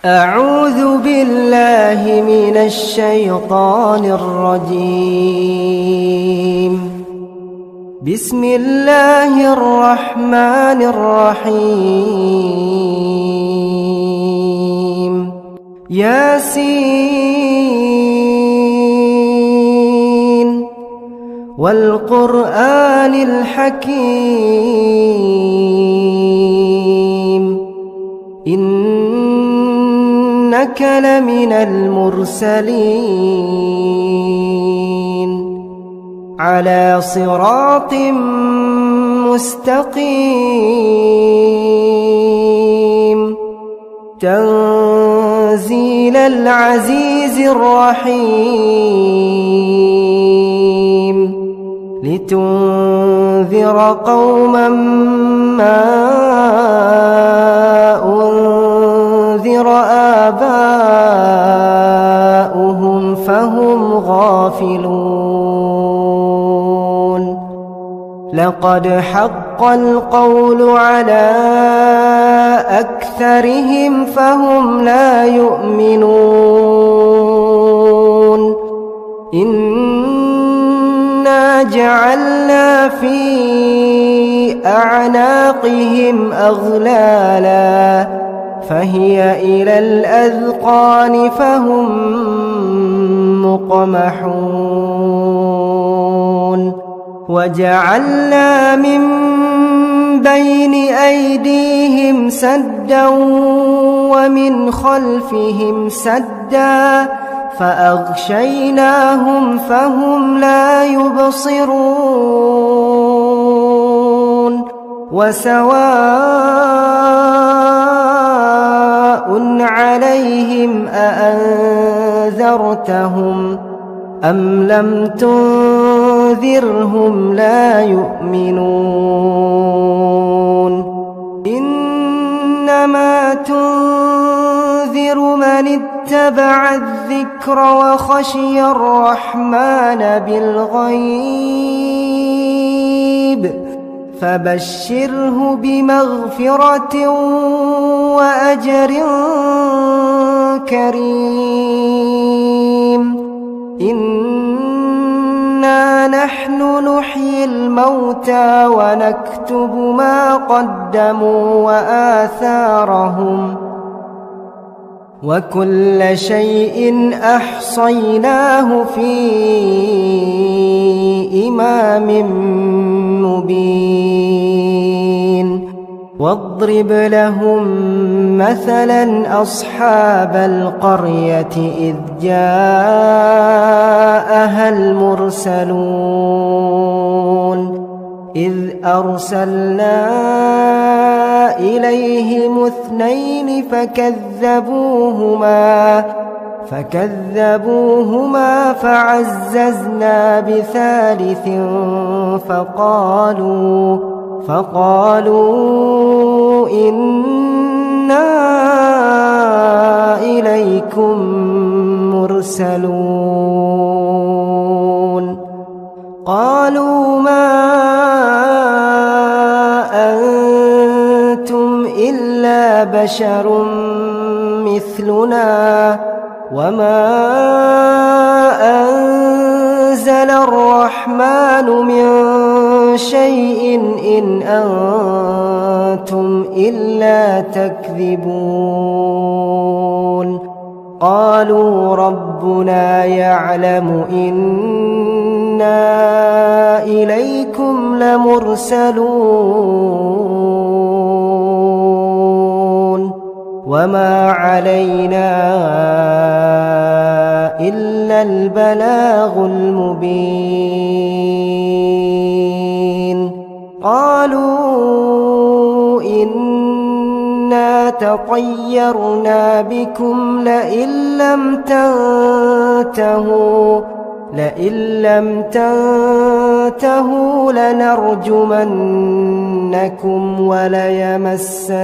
أعوذ بالله من الشيطان الرجيم. بسم الله الرحمن الرحيم. ياسين والقرآن الحكيم إنك لمن المرسلين على صراط مستقيم تنزيل العزيز الرحيم لتنذر قوما ما أنذر آباؤهم فهم غافلون. لقد حق القول على أكثرهم فهم لا يؤمنون. إنا جعلنا في أعناقهم أغلالا فهي إلى الأذقان فهم مقمحون. وجعلنا من بين أيديهم سدا ومن خلفهم سدا فأغشيناهم فهم لا يبصرون. وسواء عليهم أأنذرتهم أم لم تنذرهم لا يؤمنون. إنما تنذر من اتبع الذكر وخشي الرحمن بالغيب فبشره بمغفرة وأجر كريم. إنا نحن نحيي الموتى ونكتب ما قدموا وآثارهم وكل شيء أحصيناه في إمام مبين. واضرب لهم مثلا أصحاب القرية إذ جاءها المرسلون إذ أرسلنا إليهم اثنين فكذبوهما فعززنا بثالث فقالوا إنا إليكم مرسلون. قالوا ما أنتم إلا بشر مثلنا وما أنزل الرحمن من شيء إن أنتم إلا تكذبون. قالوا ربنا يعلم إنا إليكم لمرسلون وما علينا إلا البلاغ المبين. قالوا إنا تطيرنا بكم لئن لم تنتهوا لنرجمنكم وليمسنكم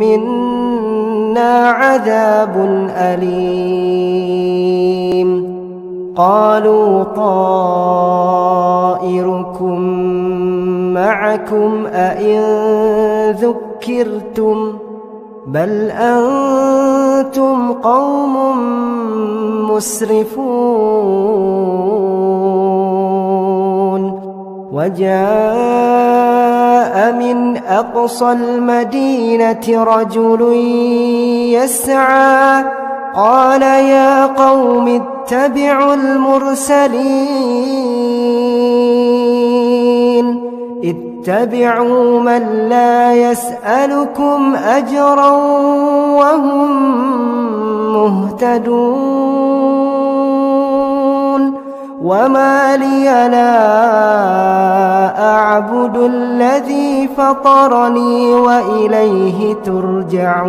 منا عذاب أليم. قالوا طائركم معكم أئن ذكرتم بل أنتم قوم مسرفون وجاء من أقصى المدينة رجل يسعى قال يا قوم اتبعوا المرسلين اتبعوا من لا يسألكم أجرا وهم مهتدون وما لي لا أعبد الذي فطرني وإليه ترجعون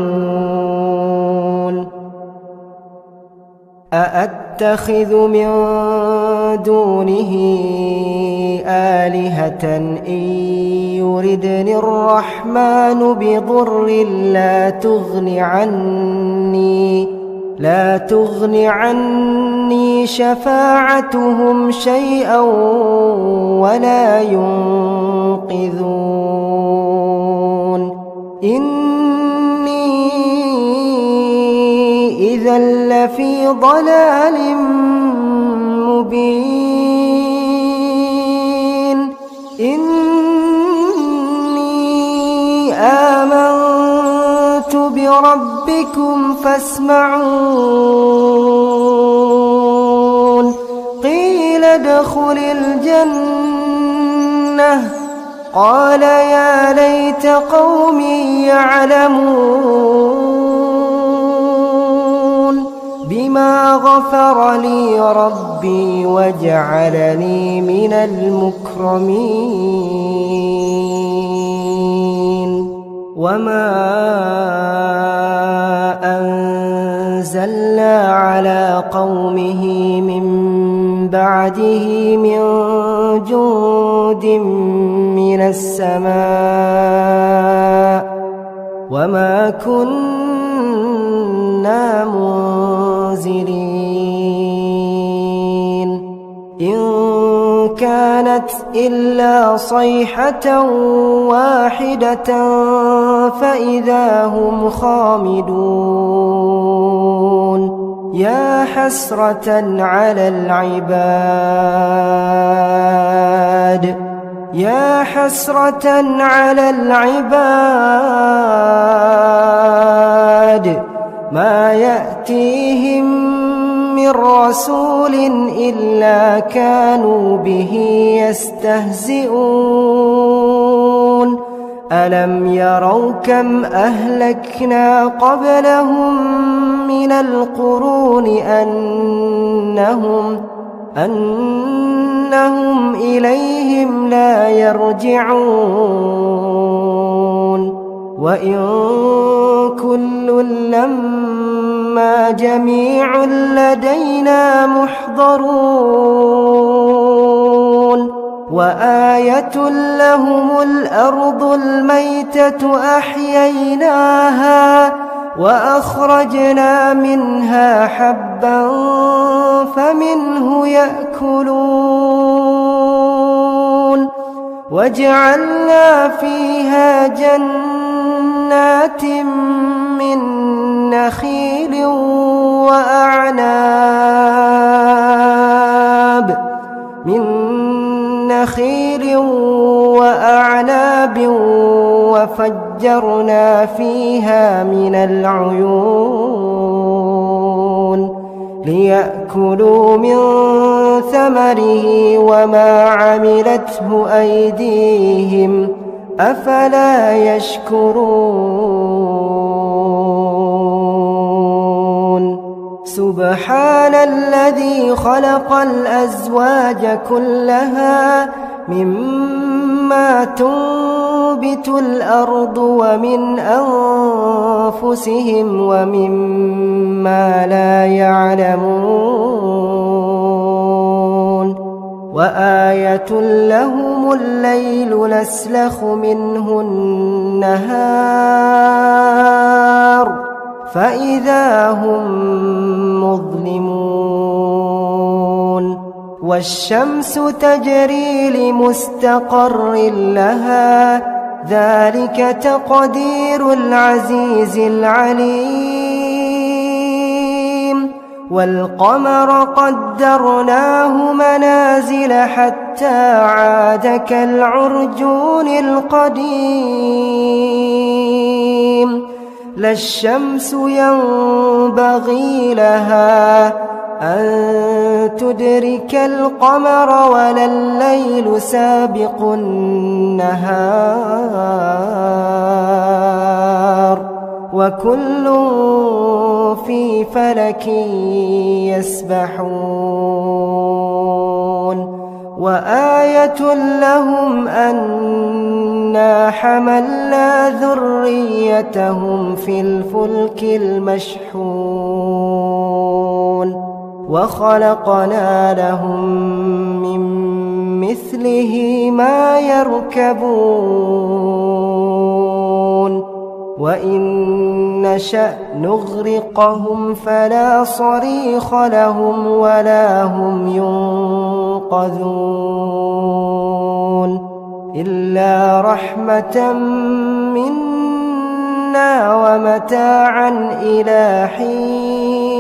أأتخذ من دونه آلهة إن يردني الرحمن بضر لا تغن عني شفاعتهم شيئا ولا ينقذون إني إذا لفي ضلال مبين إني آمنت بربكم فاسمعون قيل ادخل الجنة قال يا ليت قومي يعلمون بما غفر لي ربي وجعلني من المكرمين وما أنزلنا على قومه من بعده من جند من السماء وما كنا منزلين إن كانت إلا صيحة واحدة فإذا هم خامدون يا حسرة على العباد ما يأتيهم من رسول إلا كانوا به يستهزئون ألم يروا كم أهلكنا قبلهم من القرون أنهم إليهم لا يرجعون وإن كل لما جميع لدينا محضرون وآية لهم الأرض الميتة أحييناها وأخرجنا منها حبا فمنه يأكلون وجعلنا فيها جنات من نخيل وأعناب وفجرنا فيها من العيون ليأكلوا من ثمره وما عملته أيديهم أفلا يشكرون سبحان الذي خلق الأزواج كلها مما تنبت الأرض ومن أنفسهم ومما لا يعلمون وآية لهم الليل نسلخ منه النهار فإذا هم مظلمون والشمس تجري لمستقر لها ذلك تقدير العزيز العليم والقمر قدرناه منازل حتى عاد كالعرجون القديم لا الشمس ينبغي لها أن تدرك القمر ولا الليل سابق النهار وكل في فلك يسبحون وآية لهم أنا حملنا ذريتهم في الفلك المشحون وخلقنا لهم من مثله ما يركبون وإن نشأ نغرقهم فلا صريخ لهم ولا هم ينقذون إلا رحمة منا ومتاعا إلى حين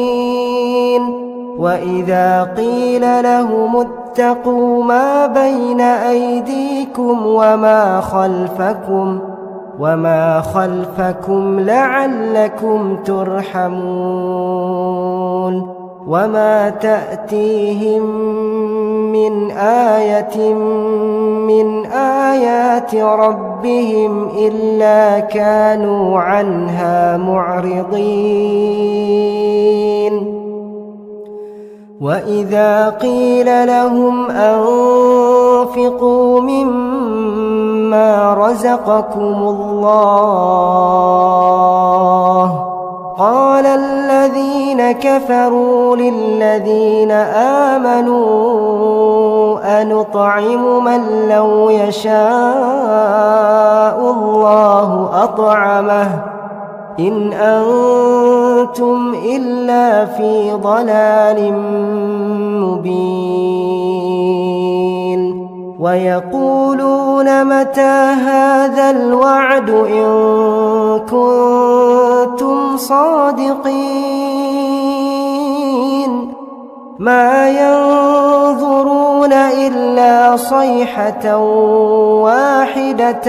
وإذا قيل لهم اتقوا ما بين أيديكم وما خلفكم لعلكم ترحمون وما تأتيهم من آية من آيات ربهم إلا كانوا عنها معرضين وإذا قيل لهم أنفقوا مما رزقكم الله قال الذين كفروا للذين آمنوا أنطعم من لو يشاء الله أطعمه إن أنتم إلا في ضلال مبين ويقولون متى هذا الوعد إن كنتم صادقين ما ينظرون إلا صيحة واحدة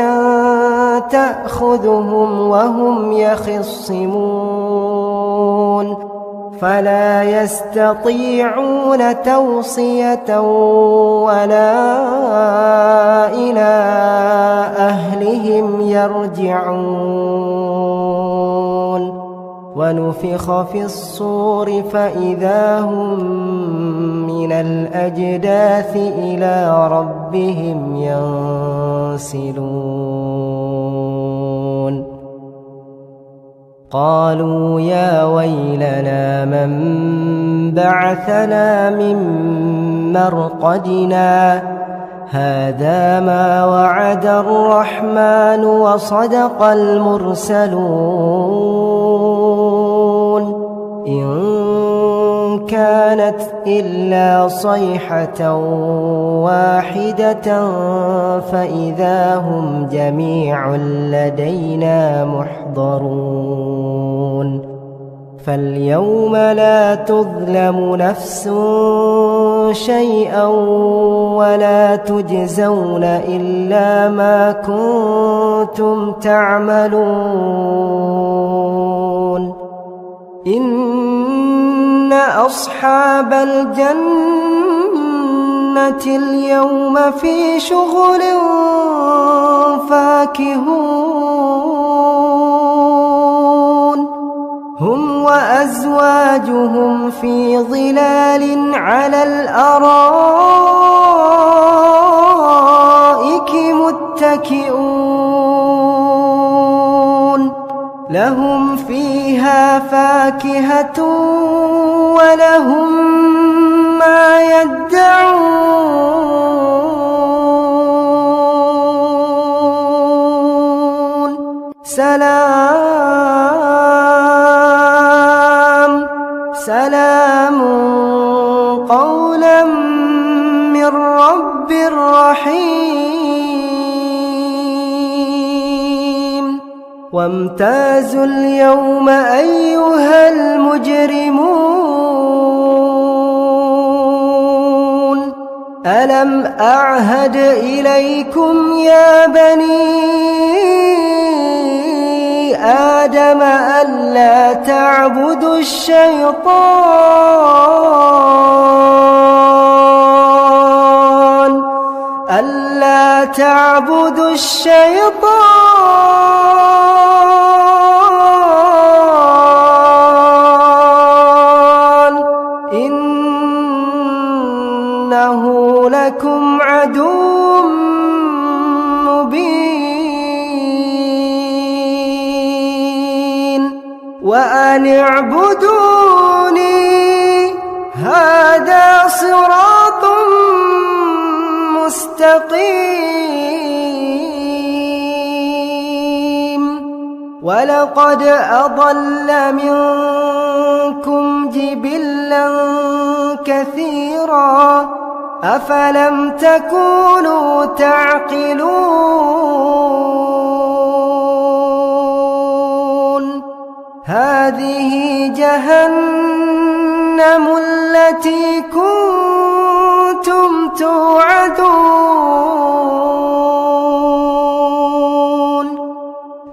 تأخذهم وهم يخصمون فلا يستطيعون توصية ولا إلى أهلهم يرجعون ونفخ في الصور فإذا هم من الأجداث إلى ربهم ينسلون قالوا يا ويلنا من بعثنا من مرقدنا هذا ما وعد الرحمن وصدق المرسلون إن كانت إلا صيحة واحدة فإذا هم جميع لدينا محضرون فاليوم لا تظلم نفس شيئا ولا تجزون إلا ما كنتم تعملون إن أصحاب الجنة اليوم في شغل فاكهون هم وأزواجهم في ظلال على الأرائك متكئون لهم فيها فاكهة ولهم ما يدعون سلام قولا من رب رحيم وامتازوا اليوم أيها المجرمون ألم أعهد إليكم يا بني آدم ألا تعبدوا الشيطان إنه لكم عدو مبين وأن اعبدوني هذا صراط مستقيم ولقد أضل منكم جبلا كثيرا أفلم تكونوا تعقلون هذه جهنم التي كنتم توعدون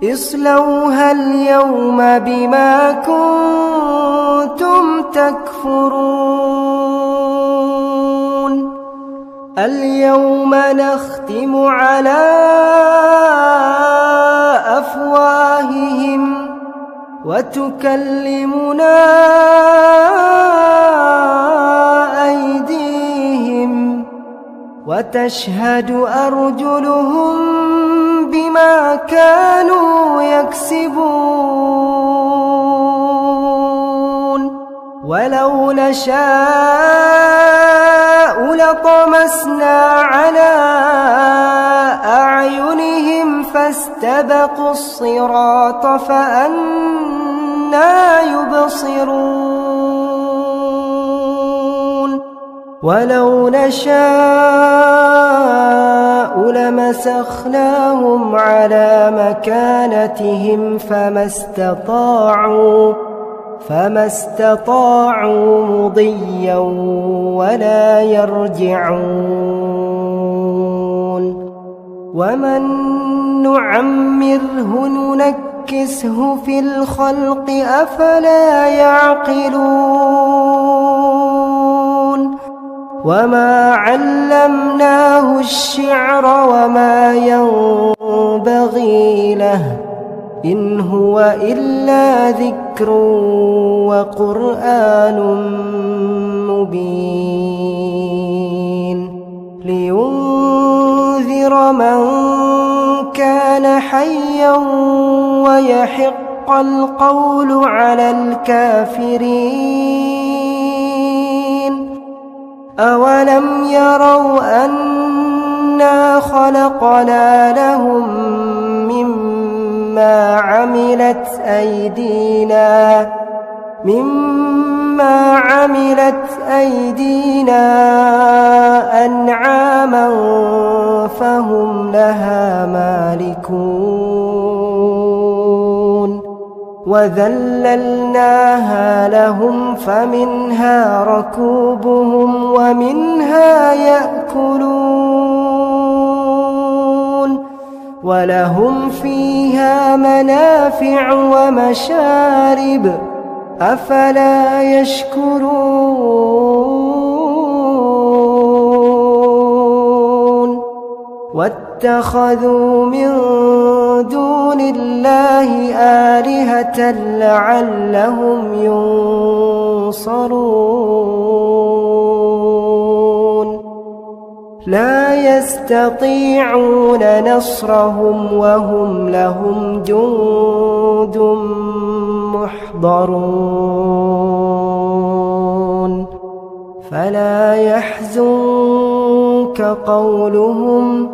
اصلوها اليوم بما كنتم تكفرون اليوم نختم على أفواههم وتكلمنا أيديهم وتشهد أرجلهم بما كانوا يكسبون ولو نشاء لطمسنا على أعينهم فاستبقوا الصراط فأنى يبصرون ولو نشاء لمسخناهم على مكانتهم فما استطاعوا مضيا ولا يرجعون ومن نعمره ننكسه في الخلق أفلا يعقلون وما علمناه الشعر وما ينبغي له إن هو إلا ذكر وقرآن مبين لينذر من كان حيا ويحق القول على الكافرين أولم يروا أنا خلقنا لهم مما عملت أيدينا أنعاما فهم لها مالكون وذللناها لهم فمنها ركوبهم ومنها يأكلون ولهم فيها منافع ومشارب أفلا يشكرون واتخذوا من دون الله آلهة لعلهم ينصرون لا يستطيعون نصرهم وهم لهم جند محضرون فلا يحزنك قولهم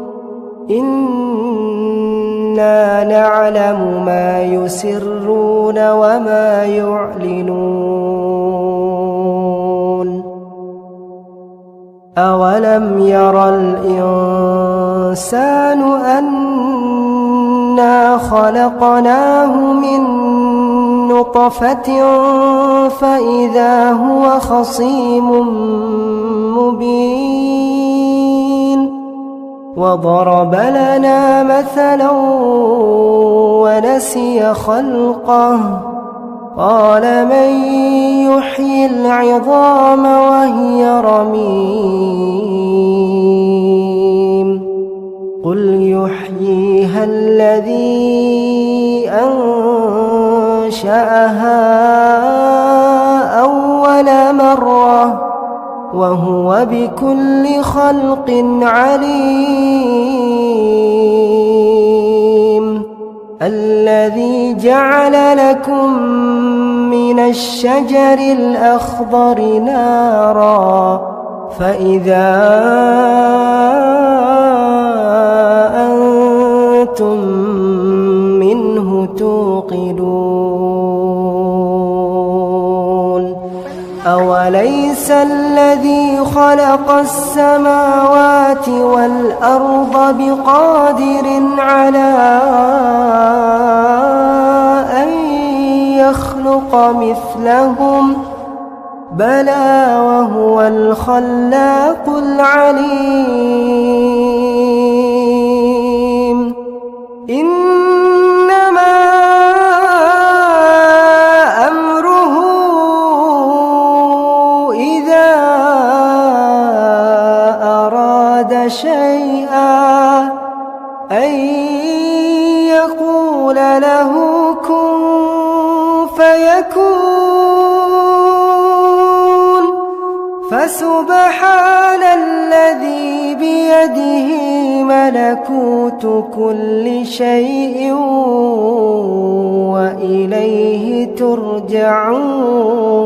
إنا نعلم ما يسرون وما يعلنون أولم ير الإنسان أنا خلقناه من نطفة أمشاج نبتليه فجعلناه سميعا بصيرا أولم ير الإنسان أنا خلقناه من نطفة أمشاج نبتليه فجعلناه سميعا بصيرا أولم ير الإنسان إنا خلقناه من نطفة فإذا هو خصيم مبين وضرب لنا مثلا ونسي خلقه قال من يحيي العظام وهي رميم قل يحييها الذي أنشأها أول مرة وهو بكل خلق عليم الذي جعل لكم من الشجر الأخضر نارا فإذا أنتم منه توقدون أوليس الذي خلق السماوات والأرض بقادر على أن يخلق مثلهم بلى وهو الخلاق العليم إنما أمره إذا أراد شيئا أن يقول له كن فيكون فسبحان الذي بيده ملكوت كل شيء وإليه ترجعون